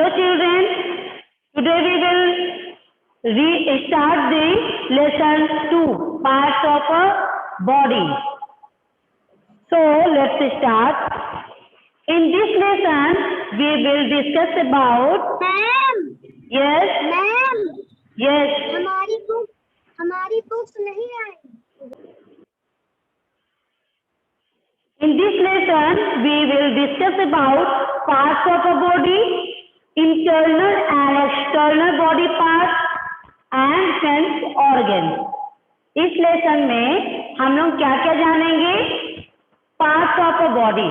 Hello children, today we will start the lesson 2, parts of a body. So let's start. In this lesson we will discuss about. Ma'am Yes, ma'am yes. हमारी books नहीं आई। In this lesson we will discuss about parts of a body, internal and external body parts and sense organs. इस lesson में हम लोग क्या क्या जानेंगे? Parts of a body.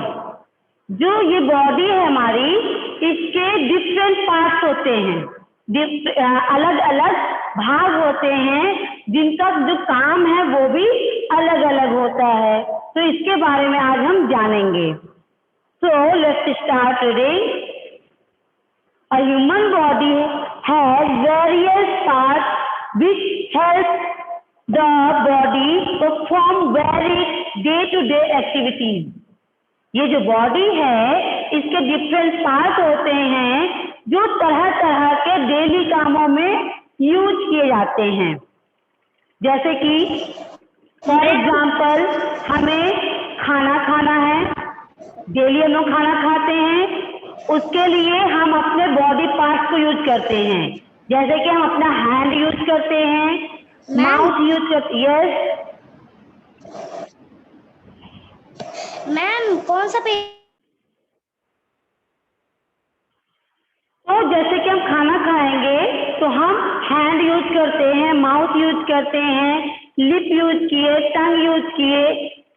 जो ये बॉडी है हमारी, इसके डिफरेंट पार्ट्स होते हैं, अलग अलग भाग होते हैं, जिनका जो काम है वो भी अलग अलग होता है। तो इसके बारे में आज हम जानेंगे। So let's start reading. A human body has various parts which help the body perform various day-to-day activities. ये जो बॉडी है, इसके डिफरेंट पार्ट होते हैं जो तरह तरह के डेली कामों में यूज किए जाते हैं। जैसे कि फॉर एग्जाम्पल हमें खाना खाना है, डेली हम लोग खाना खाते हैं, उसके लिए हम अपने बॉडी पार्ट्स को यूज करते हैं। जैसे कि हम अपना हैंड यूज करते हैं, माउथ यूज करते हैं। यस मैम कौन सा पेज? तो जैसे कि हम खाना खाएंगे तो हम हैंड यूज करते हैं, माउथ यूज करते हैं, लिप यूज किए, टंग यूज किए।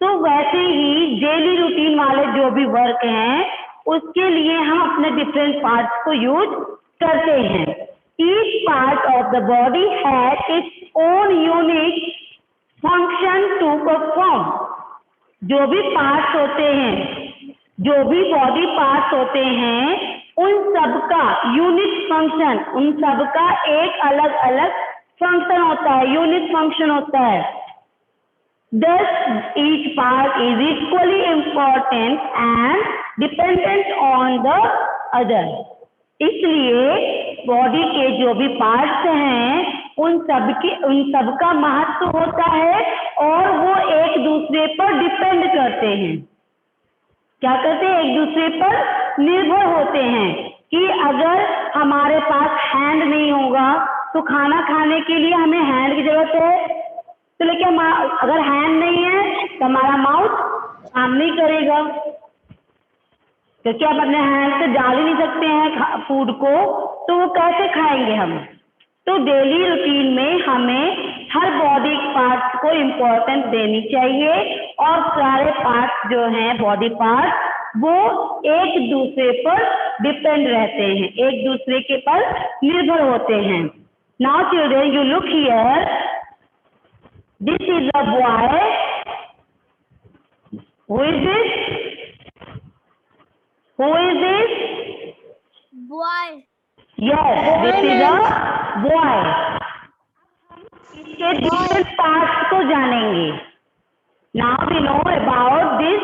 तो वैसे ही डेली रूटीन वाले जो भी वर्क हैं उसके लिए हम अपने डिफरेंट पार्ट्स को यूज करते हैं। Each part of the body has its own unique function to perform. जो भी पार्ट्स होते हैं, जो भी बॉडी पार्ट्स होते हैं, उन सबका यूनिक फंक्शन, उन सबका एक अलग अलग फंक्शन होता है, यूनिक फंक्शन होता है। Thus, each part is equally important and dependent on the other. इसलिए बॉडी के जो भी पार्ट्स हैं उन सबका महत्व होता है और वो एक दूसरे पर डिपेंड करते हैं। क्या करते हैं? एक दूसरे पर निर्भर होते हैं। कि अगर हमारे पास हैंड नहीं होगा तो खाना खाने के लिए हमें हैंड की जरूरत है। तो लेकिन अगर हैंड नहीं है तो हमारा माउथ काम नहीं करेगा, क्योंकि आप अपने हैंड से डाल ही नहीं सकते हैं फूड को, तो वो कैसे खाएंगे हम? तो डेली रूटीन में हमें हर बॉडी पार्ट्स को इम्पोर्टेंस देनी चाहिए और सारे पार्ट्स जो हैं बॉडी पार्ट्स वो एक दूसरे पर डिपेंड रहते हैं, एक दूसरे के पर निर्भर होते हैं। Now children you look here, this is a boy. Who is this? Who is this? Boy. Yes, this is a boy. इसके डिफरेंट पार्ट्स को जानेंगे। Now we know about this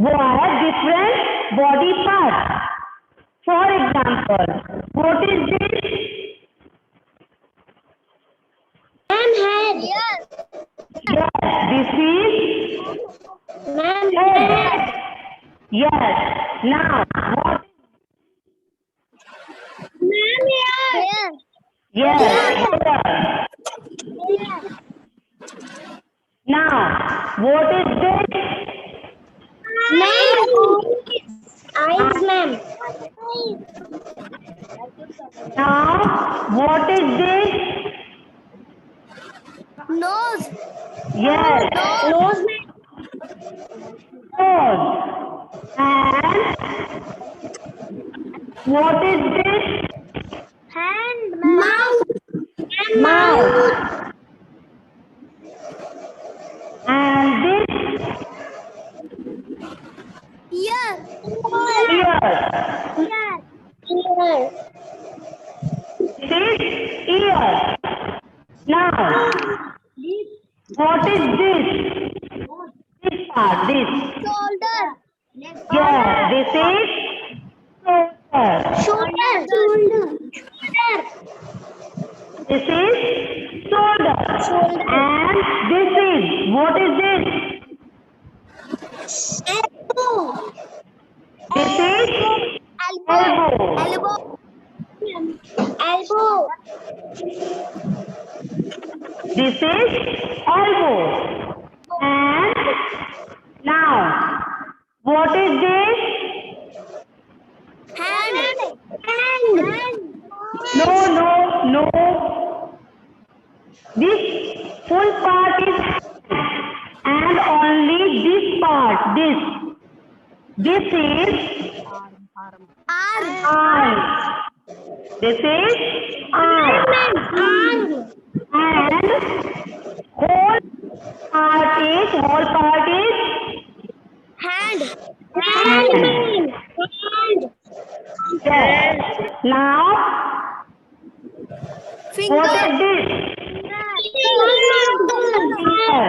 boy different body parts. For example, what is this? Head. Yes. Yes, this is Ma'am, head. Yes. Now, what? Ma'am, hair. Yes, hair. Now, what is this? Ma'am, eyes, ma'am. Now, what is this? Nose. Yes, Nose, ma'am. nose. And what is this? Hand, mouth. Mouth. And this? Ear. Ear. Ear. This is ear. Now, what is this? This part, this. Shoulder. Yes, this is shoulder. Shoulder. And this is, what is this? Elbow. This is elbow. Elbow. Elbow. This is elbow. And now, what is this? Hand. No, no, no. This full part is and only this part, this. This is arm. This is arm. And whole part is Hand. yes. Now, Finger. what is this? Finger.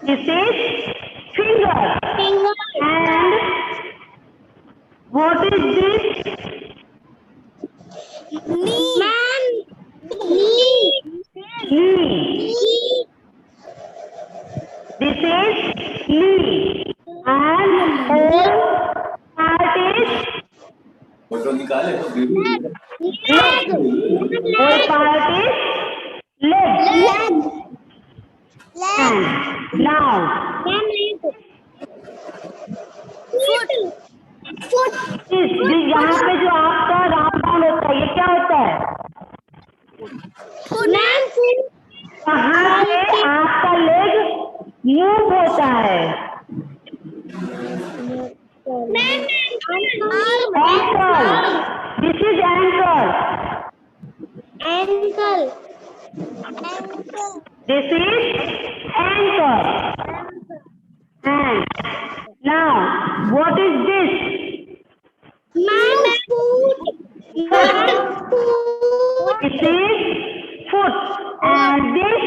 This is finger. And what is this? Knee. This is knee. And whole part is photo निकाले तो leg. Whole part is leg. And now, यहाँ पे जो आपका round होता है, ये क्या होता है? कहाँ से आपका लेग मूव होता है? Ankle. This is ankle. This is ankle. And now, what is this? This is foot. And this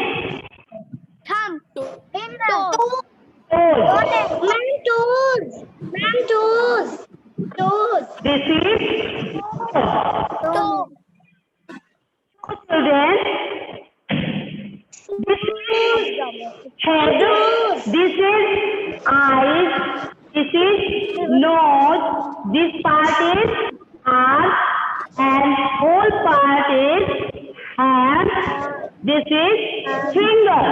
toes. This is toe. Children, this is head. This is eyes. This is nose. This part is arm. And whole part is hand. This is finger.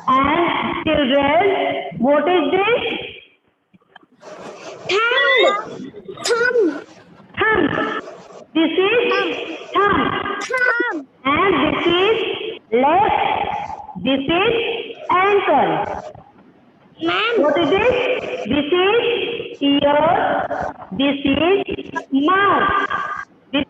And children, what is this? Thumb. This is thumb. And this is leg. This is ankle. What is this? This is ear. This is mouth. This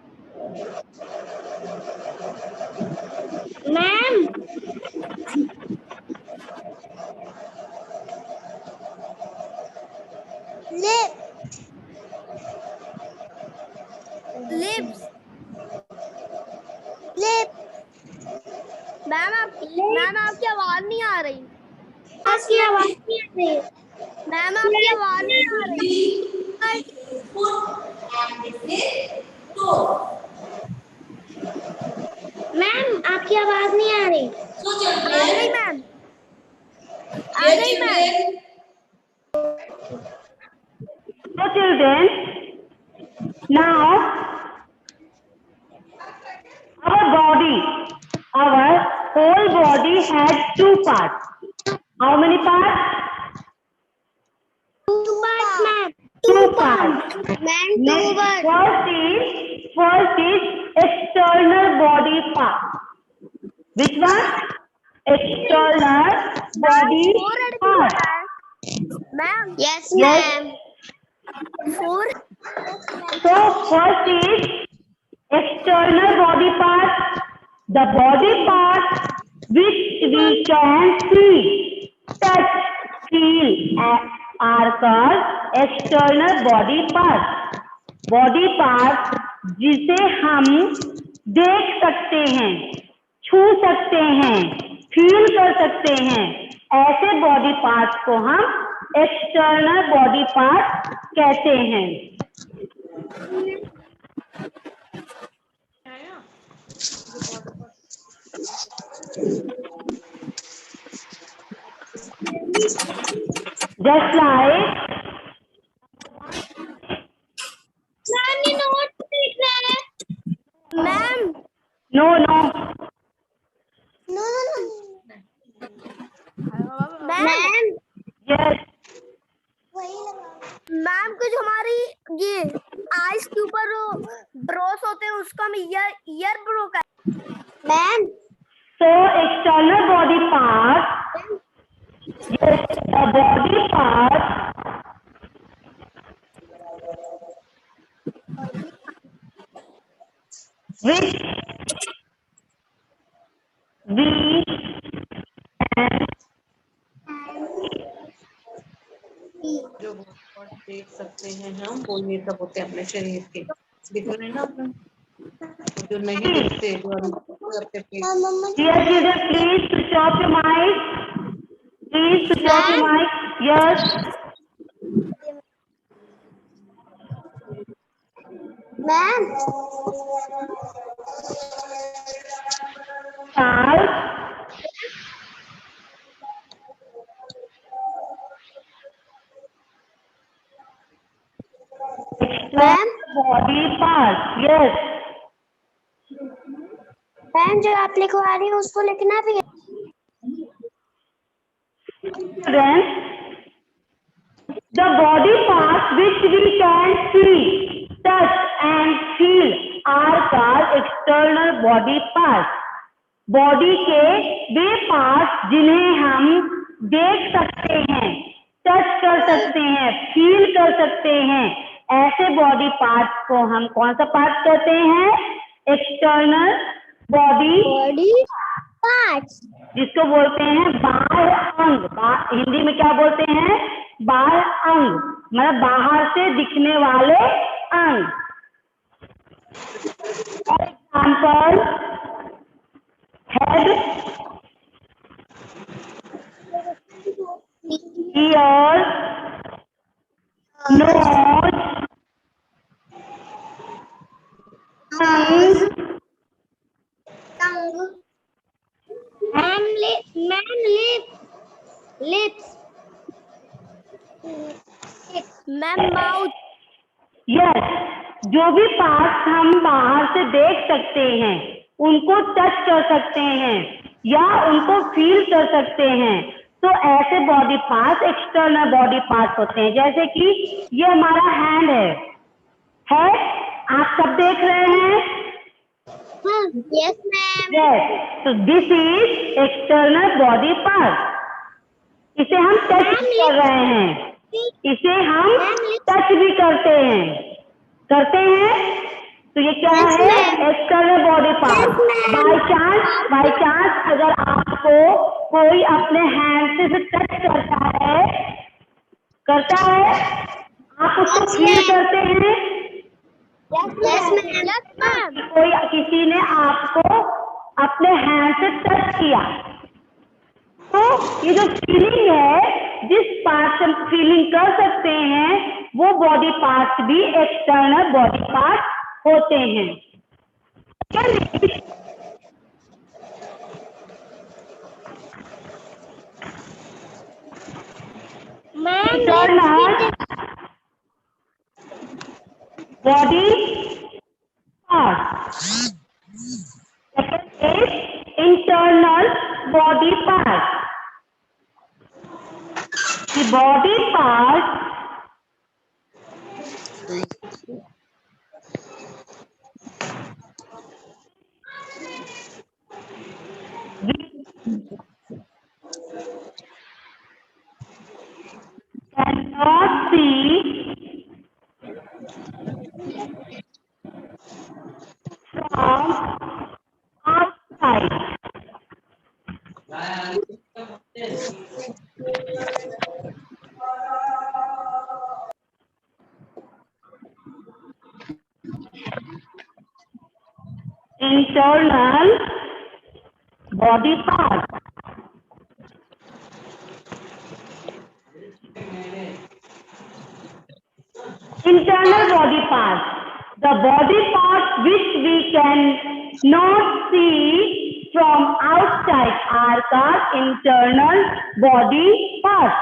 Lips. Ma'am आपकी आवाज नहीं आ रही। Ma'am आपकी आवाज नहीं आ रही। Ma'am आपकी आवाज नहीं आ रही। आ रही ma'am. So children, now our whole body has two parts. How many parts? Two parts, ma'am. Two parts. Ma'am, First is external body part. Which one? External body part. Ma'am Yes, Yes. ma'am. Four So first is external body part, the body part which we can see, touch, feel are called external body part. Body part जिसे हम देख सकते हैं, छू सकते हैं, feel कर सकते हैं, ऐसे बॉडी पार्ट्स को हम एक्सटर्नल बॉडी पार्ट कहते हैं। Just like मैम ये नोट लिख रहा है। Ma'am no, no. No no ma'am ma'am Yes. वही लगा। मैम कुछ हमारी ये आइस के ऊपर ब्रोस होते हैं उसका हम ईयर ब्रो का ma'am So external body part. Yes, the body part which we जो बहुत देख सकते हैं हम वो ये सब होते हैं अपने शरीर के। दिख रहे हैं ना अपना, जो नहीं दिखते जो हम अपने पेट। मम्मा Dear children, please switch off your mic. Please switch off your mic. Yes. Ma'am Part ma'am body part. Yes. Ma'am जो आप लिखवा रही हैं उसको लिखना भी है। Children, the body parts which we can see, touch and feel are called external body parts. Body के वे पार्ट्स जिन्हें हम देख सकते हैं, टच कर सकते हैं, फील कर सकते हैं, ऐसे बॉडी पार्ट्स को हम कौन सा पार्ट कहते हैं? एक्सटर्नल बॉडी पार्ट्स जिसको बोलते हैं बाह्य अंग। हिंदी में क्या बोलते हैं? बाह्य अंग, मतलब बाहर से दिखने वाले अंग। For example head, ear, nose, tongue, tongue ma'am lips ma'am mouth yes. जो भी पार्ट्स हम बाहर से देख सकते हैं, उनको टच कर सकते हैं या उनको फील कर सकते हैं, तो ऐसे body parts external body parts होते हैं। जैसे कि ये हमारा हैंड है, आप सब देख रहे हैं? यस मैम यस, तो this is external body part. इसे हम टच कर रहे हैं, इसे हम टच भी करते हैं, तो ये क्या Yes, है? ma'am. External body part. Yes, ma'am. By chance अगर आपको कोई अपने हैंड से टच करता है, आप उसको Yes, फील ma'am. करते हैं? यस मैम कोई किसी ने आपको अपने हैंड से टच किया, तो ये जो फीलिंग है, जिस पार्ट से हम फीलिंग कर सकते हैं, वो बॉडी पार्ट्स भी एक्सटर्नल बॉडी पार्ट होते हैं। Internal body part, second is internal body part. The body part cannot see from outside. Internal body part. Internal body part. The body parts which we can not see from outside are called internal body parts.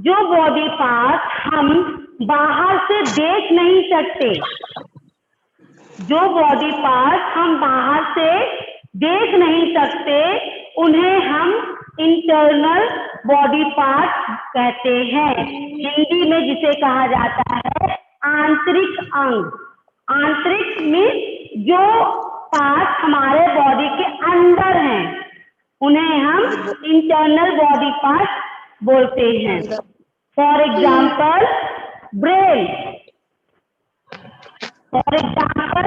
जो body parts हम बाहर से देख नहीं सकते, जो body part हम बाहर से देख नहीं सकते, उन्हें हम इंटरनल बॉडी पार्ट कहते हैं। हिंदी में जिसे कहा जाता है आंतरिक अंग। आंतरिक मीन्स जो पार्ट हमारे बॉडी के अंदर हैं, उन्हें हम इंटरनल बॉडी पार्ट बोलते हैं। For example brain, for example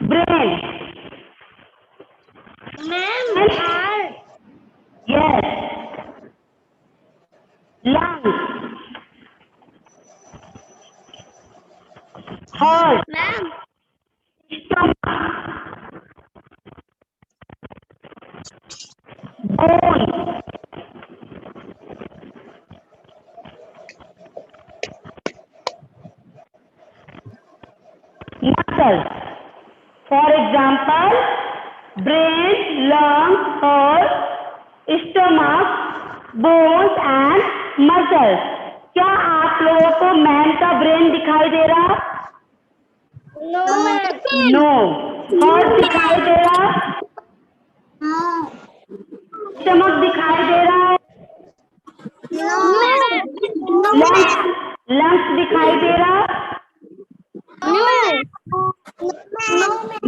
brain. Ma'am Yes. Lungs. Heart. Ma'am Stomach. Bone. Muscles. For example, brain, lungs, heart, stomach, bones and muscles. क्या आप लोगों को मैन का ब्रेन दिखाई दे रहा? No ma'am no. हार्ट दिखाई दे रहा? स्टमक दिखाई दे रहा? लंग्स, लंग्स दिखाई दे रहा?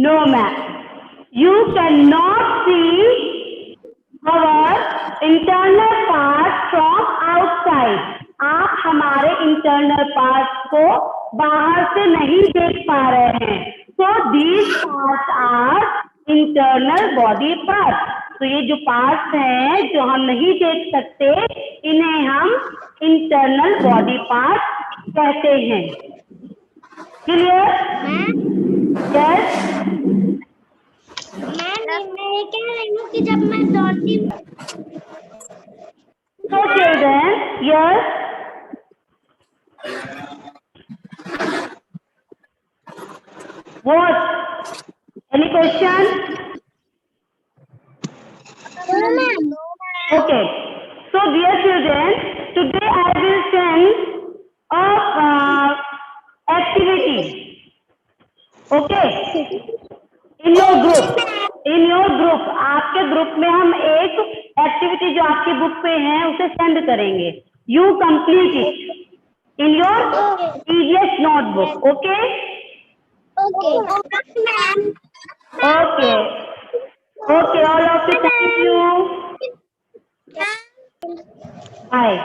No ma'am. You cannot see our internal parts from outside. आप हमारे इंटरनल पार्ट्स को बाहर से नहीं देख पा रहे हैं। So these parts are internal body parts. तो ये जो पार्ट्स हैं जो हम नहीं देख सकते, इन्हें हम इंटरनल बॉडी पार्ट्स कहते हैं। क्लियर? यस। मैं ये कह रही हूँ कि जब मैं दौड़ती हूँ So children, yes. What? Any question? Okay. So dear children, today I will send a activity. Okay. In your group, आपके ग्रुप में हम एक एक्टिविटी जो आपकी बुक पे है उसे सेंड करेंगे। You complete it in your EVS notebook. Okay? Okay. Okay. All of you. Thank you. Bye.